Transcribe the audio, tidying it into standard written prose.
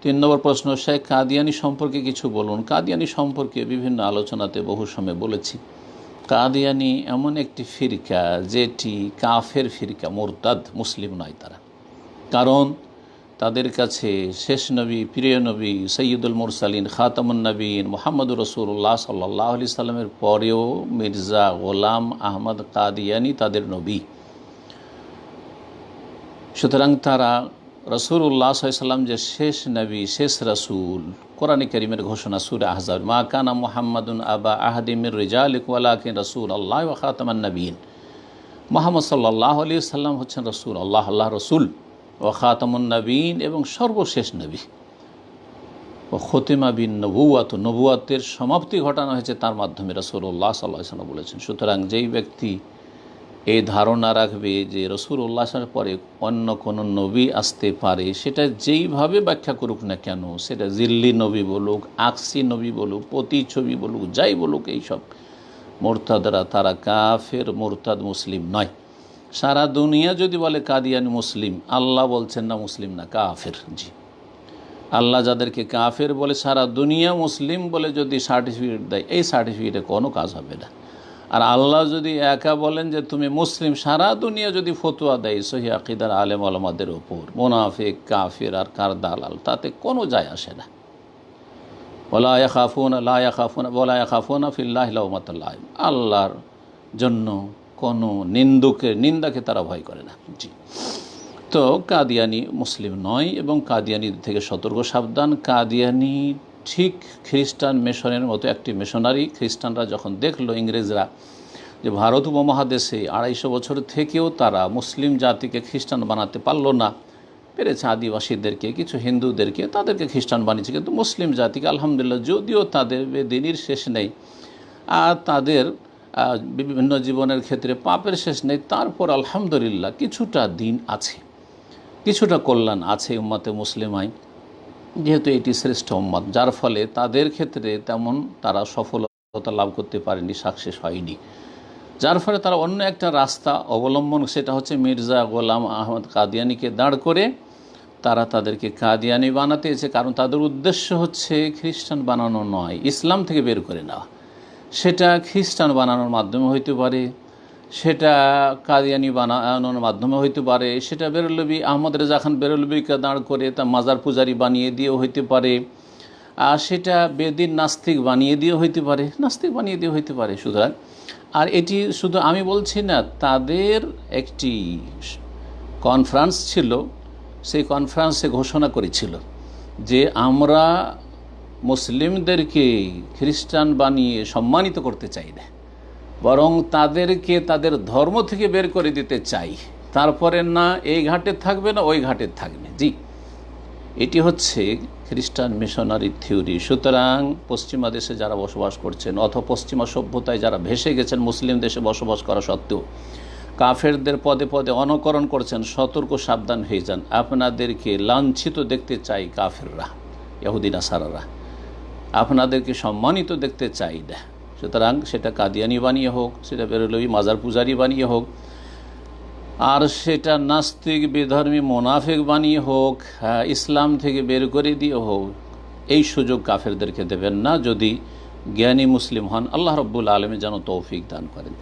3 নম্বর প্রশ্ন, শেখ কাদিয়ানি সম্পর্কে কিছু বলুন। কাদিয়ানি সম্পর্কে বিভিন্ন আলোচনাতে বহু সময় বলেছি, কাদিয়ানি এমন একটি ফিরকা যেটি কাফের ফিরকা, মুরতাদ, মুসলিম নয় তারা। কারণ তাদের কাছে শেষ নবী, প্রিয় নবী, সৈয়দুল মুরসালিন, খাতামুন নবীন মুহাম্মদুর রাসূলুল্লাহ সাল্লাল্লাহু আলাইহি সাল্লামের পরেও মির্জা গোলাম আহমদ কাদিয়ানি তাদের নবী। সুতরাং তারা রাসূলুল্লাহ সাল্লাল্লাহু আলাইহি সাল্লাম যে শেষ নবী, শেষ রাসূল, কোরআনে কারীমের ঘোষণা সূরা আহজাব, মা কানা মুহাম্মাদুন আবা আহাদিম মির রিজালিকুম ওয়ালাকিন রাসূলুল্লাহ ওয়া খাতামান নবিয়্যিন। মুহাম্মদ সাল্লাল্লাহু আলাইহি সাল্লাম হচ্ছেন রাসূল, আল্লাহর রাসূল, ও খাতামুন নবীন এবং সর্বশেষ নবী, ও খতিমা বিন নবুয়াত, নবুয়াতের সমাপ্তি ঘটানো হয়েছে তার মাধ্যমে, রাসূলুল্লাহ সাল্লাল্লাহু আলাইহি ওয়াসাল্লাম বলেছেন। সুতরাং যেই ব্যক্তি এই ধারণা রাখবে যে রাসূলুল্লাহ সাল্লাল্লাহু পরে অন্য কোনো নবী আসতে পারে, সেটা যেইভাবে ব্যাখ্যা করুক না কেন, সেটা জিল্লি নবী বলুক, আকসি নবী বলুক, প্রতিচ্ছবি বলুক, যাই বলুক, এইসব মুরতাদরা তারা কাফের, মুরতাদ, মুসলিম নয়। সারা দুনিয়া যদি বলে কাদিয়ানি মুসলিম, আল্লাহ বলছেন না মুসলিম না, কাফের। জি, আল্লাহ যাদেরকে কাফের বলে সারা দুনিয়া মুসলিম বলে যদি সার্টিফিকেট দেয়, এই সার্টিফিকেটে কোনো কাজ হবে না। আর আল্লাহ যদি একা বলেন যে তুমি মুসলিম, সারা দুনিয়া যদি ফতোয়া দেয় সহিহ আকীদার আলেম ওলামাদের ওপর, মুনাফিক, কাফের আর কার দালাল, তাতে কোনো যায় আসে না। ওয়ালা ইয়াখাফুনা ফিল্লাহি লাওমাতাল লাইম, আল্লাহর জন্য কোনো নিন্দাকে তারা ভয় করে না। জি, তো কাদিয়ানি মুসলিম নয় এবং কাদিয়ানি থেকে সতর্ক সাবধান। কাদিয়ানি ঠিক খ্রিস্টান মিশনের মতো একটি মিশনারি। খ্রিস্টানরা যখন দেখলো, ইংরেজরা, যে ভারত উপমহাদেশে 250 বছর থেকেও তারা মুসলিম জাতিকে খ্রিস্টান বানাতে পারলো না, পেরেছে আদিবাসীদেরকে, কিছু হিন্দুদেরকে, তাদেরকে খ্রিস্টান বানিয়েছে, কিন্তু মুসলিম জাতিকে আলহামদুলিল্লাহ, যদিও তাদের বেদিনীর শেষ নেই আর তাদের বিভিন্ন জীবনের ক্ষেত্রে পাপের শেষ নেই, তারপর আলহামদুলিল্লাহ কিছুটা দিন আছে, কিছুটা কল্যাণ আছে উম্মতে মুসলিমায়, যেহেতু এটি শ্রেষ্ঠ উম্মত, যার ফলে তাদের ক্ষেত্রে তেমন তারা সফলতা লাভ করতে পারেনি, সাকসেস হয়নি, যার ফলে তারা অন্য একটা রাস্তা অবলম্বন, সেটা হচ্ছে মির্জা গোলাম আহমদ কাদিয়ানিকে দাঁড় করে তারা তাদেরকে কাদিয়ানি বানাতে চেয়েছে। কারণ তাদের উদ্দেশ্য হচ্ছে খ্রিস্টান বানানো নয়, ইসলাম থেকে বের করে নেওয়া। সেটা খ্রিস্টান বানানোর মাধ্যমে হইতে পারে, সেটা কাদিয়ানি বানানোর মাধ্যমে হইতে পারে, সেটা বেরলভী, আহমদ রেজা খান বেরলভীকে দাঁড় করে তা মাজার পূজারি বানিয়ে দিয়েও হইতে পারে, আর সেটা বেদিন নাস্তিক বানিয়ে দিয়েও হইতে পারে, নাস্তিক বানিয়ে দিয়ে হইতে পারে। সুতরাং আর এটি শুধু আমি বলছি না, তাদের একটি কনফারেন্স ছিল, সেই কনফারেন্সে ঘোষণা করেছিল যে আমরা মুসলিমদেরকে খ্রিস্টান বানিয়ে সম্মানিত করতে চাই না, বরং তাদেরকে তাদের ধর্ম থেকে বের করে দিতে চাই, তারপরে না এই ঘাটে থাকবে না ওই ঘাটে থাকবে। জি, এটি হচ্ছে খ্রিস্টান মিশনারি থিওরি। সুতরাং পশ্চিমা দেশে যারা বসবাস করছেন অথবা পশ্চিমা সভ্যতায় যারা ভেসে গেছেন, মুসলিম দেশে বসবাস করা সত্ত্বেও কাফেরদের পদে পদে অনুকরণ করছেন, সতর্ক সাবধান হয়ে যান। আপনাদেরকে লাঞ্ছিত দেখতে চাই কাফেররা, ইহুদি নাসারারা, আপনাদেরকে সম্মানিত দেখতে চাই না। সুতরাং সেটা কাদিয়ানি বানিয়ে হোক, সেটা বেরলভী মাজার পূজারি বানিয়ে হোক, আর সেটা নাস্তিক বিধর্মী মোনাফেক বানিয়ে হোক, ইসলাম থেকে বের করে দিয়ে হোক, এই সুযোগ কাফেরদেরকে দেবেন না, যদি জ্ঞানী মুসলিম হন। আল্লাহ রব্বুল আলামিন যেন তৌফিক দান করেন।